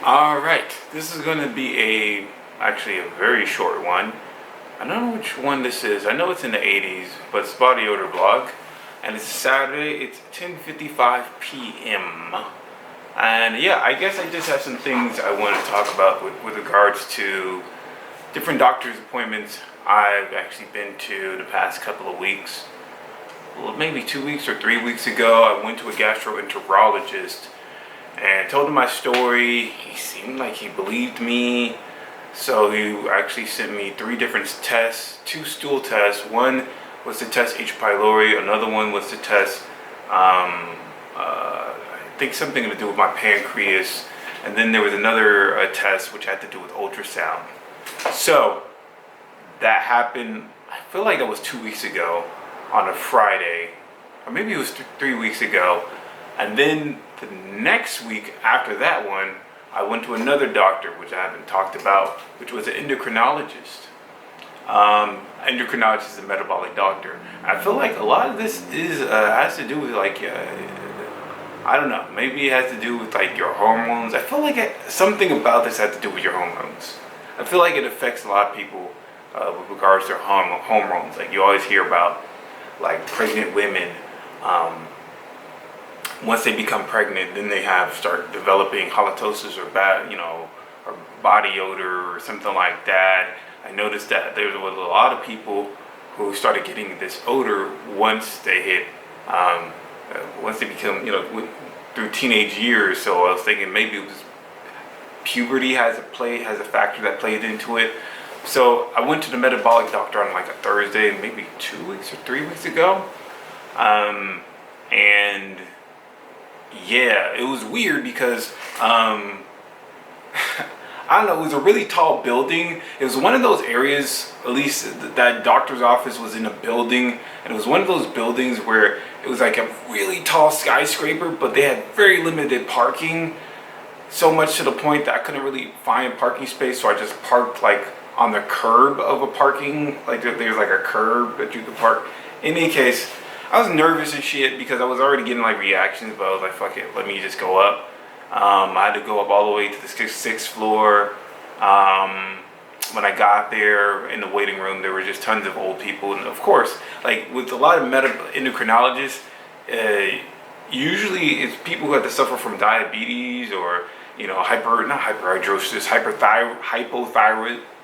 All right, this is going to be actually a very short one. I don't know which one this is. I know it's in the 80s, but it's about the Odor blog, and it's Saturday. It's 10:55 p.m. And yeah, I guess I just have some things I want to talk about with regards to different doctor's appointments I've actually been to the past couple of weeks. Well, maybe 2 weeks or 3 weeks ago, I went to a gastroenterologist and told him my story. He seemed like he believed me. So he actually sent me 3 different tests, 2 stool tests. One was to test H. pylori, another one was to test, I think something to do with my pancreas, and then there was another test which had to do with ultrasound. So that happened, I feel like that was 2 weeks ago on a Friday, or maybe it was 3 weeks ago. And then the next week after that one, I went to another doctor, which I haven't talked about, which was an endocrinologist. Endocrinologist is a metabolic doctor. I feel like a lot of this has to do with I don't know, maybe it has to do with like your hormones. I feel like something about this has to do with your hormones. I feel like it affects a lot of people with regards to their hormones. Like you always hear about like pregnant women. Once they become pregnant, then they start developing halitosis or or body odor or something like that. I noticed that there was a lot of people who started getting this odor once they hit, once they become, through teenage years. So I was thinking maybe it was puberty has a factor that plays into it. So I went to the metabolic doctor on like a Thursday, maybe 2 weeks or 3 weeks ago, and yeah, it was weird because I don't know, it was a really tall building. It was one of those areas, at least that doctor's office was in a building, and it was one of those buildings where it was like a really tall skyscraper, but they had very limited parking, so much to the point that I couldn't really find parking space, so I just parked like on the curb of a parking, like there's like a curb that you could park. In any case, I was nervous and shit because I was already getting like reactions, but I was like, fuck it, let me just go up. I had to go up all the way to the 6th floor. When I got there in the waiting room, there were just tons of old people. And of course, like with a lot of endocrinologists, usually it's people who have to suffer from diabetes or,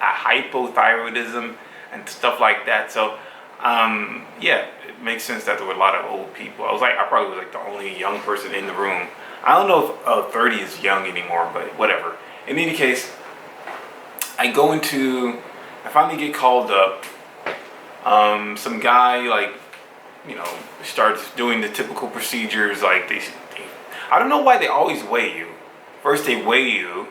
hypothyroidism and stuff like that. So yeah, it makes sense that there were a lot of old people. I probably was like the only young person in the room. I don't know if 30 is young anymore, but whatever. In any case, I finally get called up. Some guy starts doing the typical procedures. Like I don't know why they always weigh you. First they weigh you,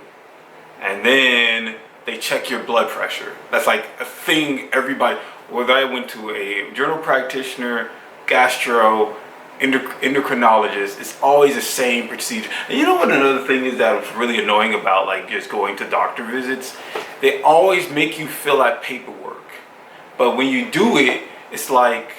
and then they check your blood pressure. That's like a thing everybody, whether I went to a general practitioner, endocrinologist, it's always the same procedure. And you know what another thing is that was really annoying about like just going to doctor visits? They always make you fill out paperwork. But when you do it, it's like,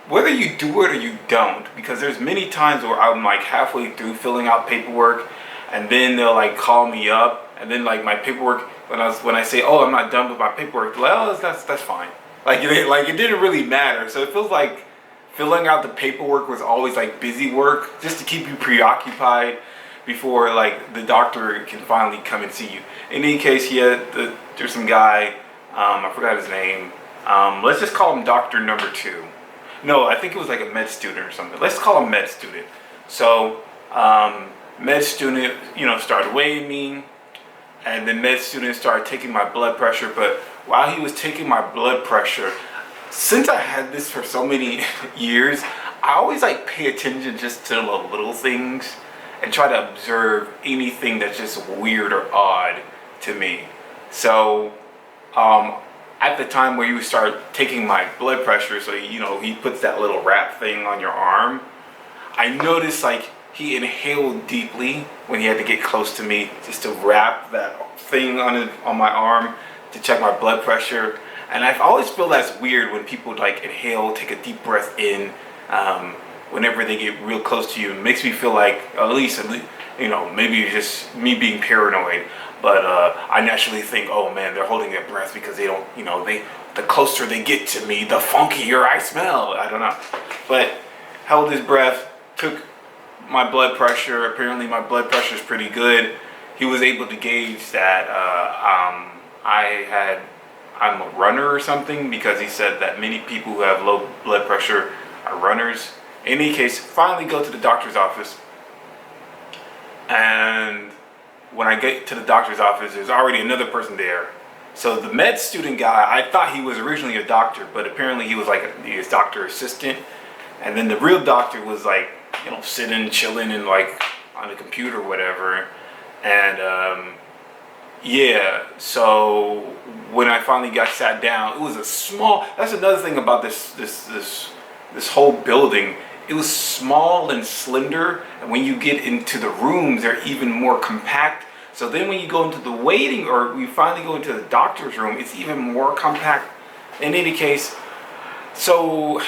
whether you do it or you don't, because there's many times where I'm like halfway through filling out paperwork, and then they'll like call me up, and then like my paperwork, when I say, oh, I'm not done with my paperwork, they're like, oh, that's fine. Like it didn't really matter. So it feels like filling out the paperwork was always like busy work just to keep you preoccupied before like the doctor can finally come and see you. In any case, there's some guy, I forgot his name. Let's just call him Doctor Number 2. No, I think it was like a med student or something. Let's call him med student. So med student, started weighing me, and then med student started taking my blood pressure. But while he was taking my blood pressure, since I had this for so many years, I always like pay attention just to the little things and try to observe anything that's just weird or odd to me. So at the time where you start taking my blood pressure, so he puts that little wrap thing on your arm, I noticed like he inhaled deeply when he had to get close to me just to wrap that thing on my arm to check my blood pressure. And I always feel that's weird when people like inhale, take a deep breath in, whenever they get real close to you. It makes me feel like, at least maybe it's just me being paranoid, but I naturally think, oh man, they're holding their breath because they don't, the closer they get to me, the funkier I smell. I don't know, but held his breath, took my blood pressure. Apparently my blood pressure is pretty good. He was able to gauge that I'm a runner or something, because he said that many people who have low blood pressure are runners. In any case, finally go to the doctor's office, and when I get to the doctor's office, there's already another person there. So the med student guy, I thought he was originally a doctor, but apparently he was like his doctor assistant. And then the real doctor was like, sitting, chilling, and like on the computer or whatever. And yeah, so when I finally got sat down, it was a small. That's another thing about this whole building. It was small and slender, and when you get into the rooms, they're even more compact. So then when you go into the waiting, or we finally go into the doctor's room, it's even more compact. In any case, so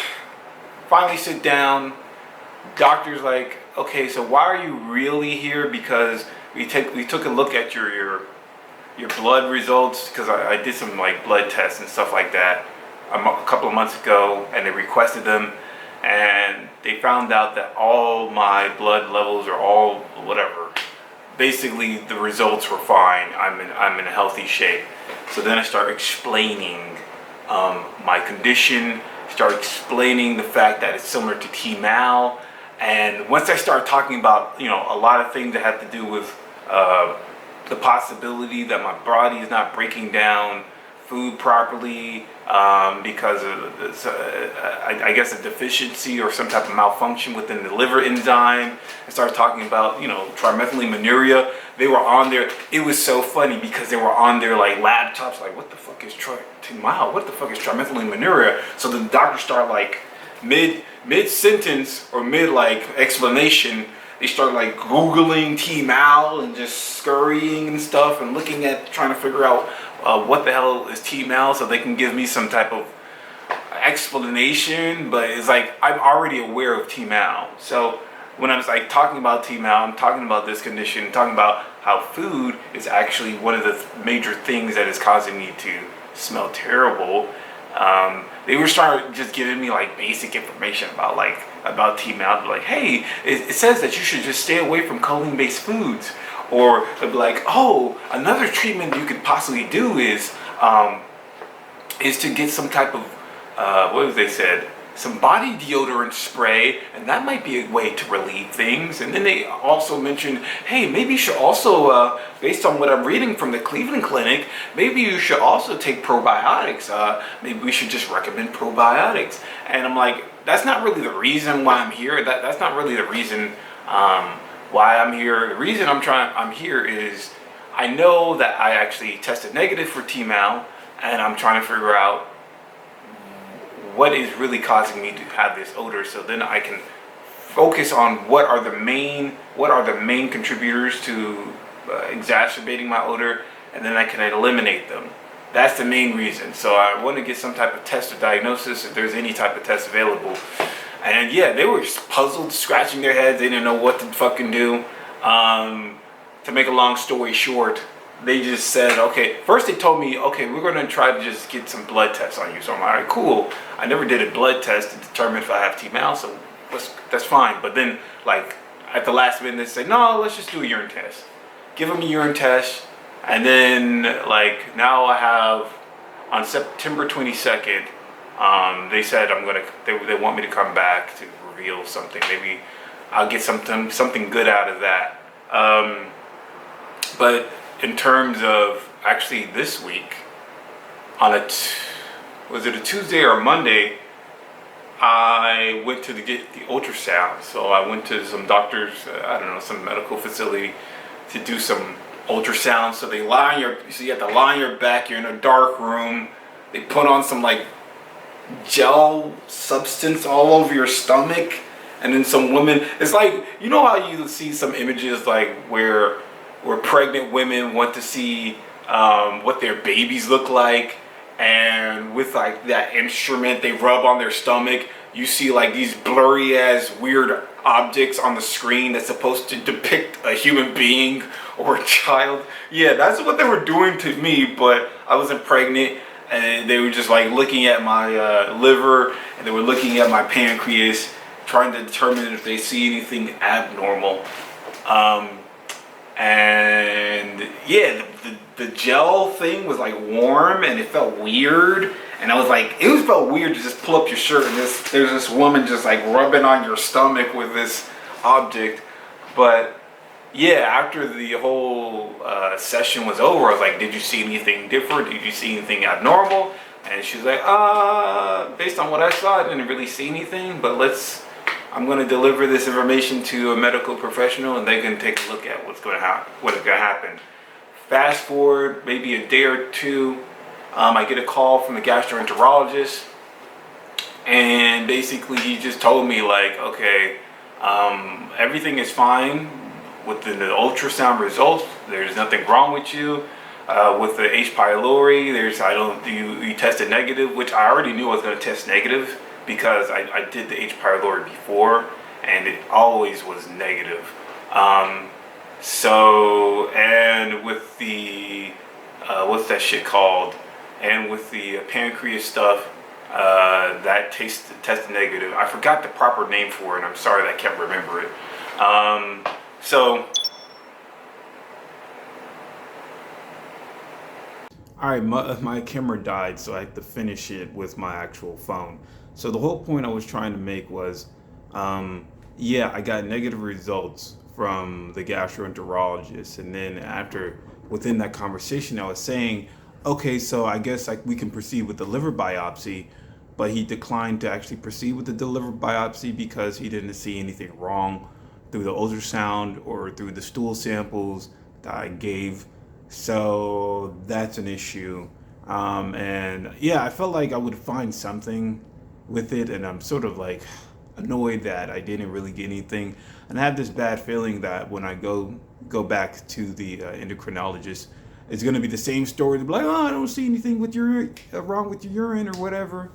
finally sit down. Doctor's like, okay, so why are you really here? Because we took a look at your blood results, because I did some like blood tests and stuff like that a couple of months ago, and they requested them, and they found out that all my blood levels are all whatever. Basically, the results were fine. I'm in a healthy shape. So then I start explaining my condition. Start explaining the fact that it's similar to T-mal. And once I start talking about a lot of things that have to do with the possibility that my body is not breaking down food properly because of I guess a deficiency or some type of malfunction within the liver enzyme. I started talking about trimethylaminuria. They were on there. It was so funny because they were on their like laptops, like, what the fuck is T-mal? What the fuck is trimethylaminuria? So the doctor started like mid sentence or mid like explanation. They start like Googling T-mal and just scurrying and stuff and looking at, trying to figure out what the hell is T-mal, so they can give me some type of explanation. But it's like, I'm already aware of T-mal. So when I was like talking about T-mal, I'm talking about this condition, talking about how food is actually one of the major things that is causing me to smell terrible. They were starting just giving me like basic information about T-mal. Like, hey, it says that you should just stay away from choline-based foods. Or they'd be like, oh, another treatment you could possibly do is to get some type of what was they said? Some body deodorant spray, and that might be a way to relieve things. And then they also mentioned, hey, maybe you should also, based on what I'm reading from the Cleveland Clinic, maybe you should also take probiotics. Maybe we should just recommend probiotics. And I'm like, that's not really the reason why I'm here. That's not really the reason why I'm here. The reason I'm here is I know that I actually tested negative for T-mal, and I'm trying to figure out what is really causing me to have this odor, so then I can focus on what are the main contributors to exacerbating my odor, and then I can eliminate them. That's the main reason. So I want to get some type of test or diagnosis, if there's any type of test available. And yeah, they were puzzled, scratching their heads. They didn't know what to fucking do. To make a long story short, they just said, okay, first they told me, okay, we're going to try to just get some blood tests on you. So I'm like, all right, cool. I never did a blood test to determine if I have T-mal, so that's fine. But then, like, at the last minute, they said, no, let's just do a urine test. Give them a urine test. And then, like, now I have, on September 22nd, they said they want me to come back to reveal something. Maybe I'll get something good out of that. But in terms of actually this week, on was it a Tuesday or a Monday, I went to get the ultrasound. So I went to some doctors, some medical facility to do some ultrasound. So they so you have to lie on your back, you're in a dark room. They put on some like gel substance all over your stomach, and then some women, it's like, you know how you see some images like where pregnant women want to see what their babies look like, and with like that instrument they rub on their stomach, you see like these blurry ass weird objects on the screen that's supposed to depict a human being or a child. Yeah, that's what they were doing to me, but I wasn't pregnant, and they were just like looking at my liver, and they were looking at my pancreas, trying to determine if they see anything abnormal. Um, and yeah, the gel thing was like warm and it felt weird. And I was like, it felt weird to just pull up your shirt and there's this woman just like rubbing on your stomach with this object. But yeah, after the whole session was over, I was like, did you see anything different? Did you see anything abnormal? And she was like, based on what I saw, I didn't really see anything, but I'm going to deliver this information to a medical professional and they can take a look at what's going to happen. Fast forward maybe a day or two, I get a call from the gastroenterologist, and basically he just told me like, okay, everything is fine with the ultrasound results. There's nothing wrong with you. With the H. pylori, you tested negative, which I already knew I was going to test negative because I did the H. pylori before and it always was negative. And with the what's that shit called? And with the pancreas stuff, that tested negative. I forgot the proper name for it, and I'm sorry that I can't remember it. All right, my camera died, so I had to finish it with my actual phone. So the whole point I was trying to make was, yeah, I got negative results from the gastroenterologist, and then within that conversation, I was saying, okay, so I guess we can proceed with the liver biopsy, but he declined to actually proceed with the liver biopsy because he didn't see anything wrong through the ultrasound or through the stool samples that I gave. So that's an issue. And yeah, I felt like I would find something with it, and I'm sort of like annoyed that I didn't really get anything. And I have this bad feeling that when I go back to the endocrinologist, it's going to be the same story. They'll be like, oh, I don't see anything with wrong with your urine or whatever.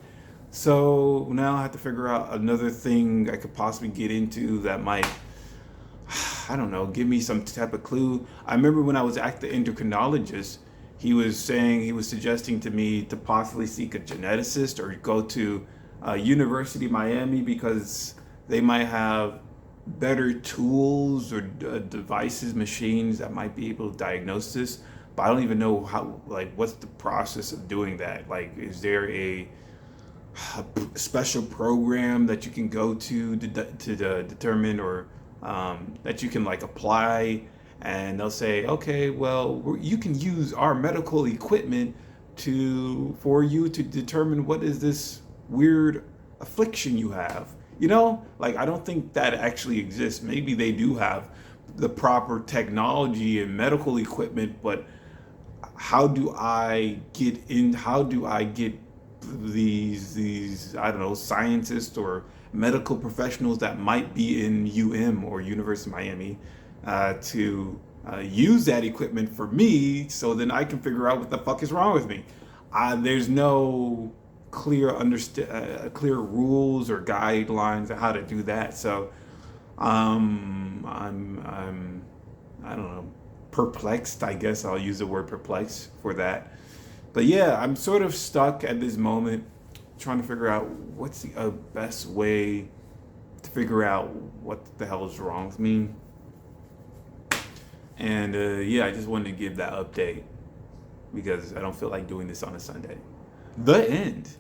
So now I have to figure out another thing I could possibly get into that might, I don't know, give me some type of clue. I remember when I was at the endocrinologist, he was suggesting to me to possibly seek a geneticist or go to University of Miami because they might have better tools or devices, machines that might be able to diagnose this. But I don't even know what's the process of doing that? Like, is there a special program that you can go to determine, or that you can apply, and they'll say, okay, well, you can use our medical equipment for you to determine what is this weird affliction you have. I don't think that actually exists. Maybe they do have the proper technology and medical equipment, but how do I get these I don't know, scientists or medical professionals that might be in or University of Miami to use that equipment for me, so then I can figure out what the fuck is wrong with me. There's no clear rules or guidelines on how to do that. So I'm I don't know, perplexed. I guess I'll use the word perplexed for that. But yeah, I'm sort of stuck at this moment trying to figure out what's the best way to figure out what the hell is wrong with me. And yeah, I just wanted to give that update because I don't feel like doing this on a Sunday. The end.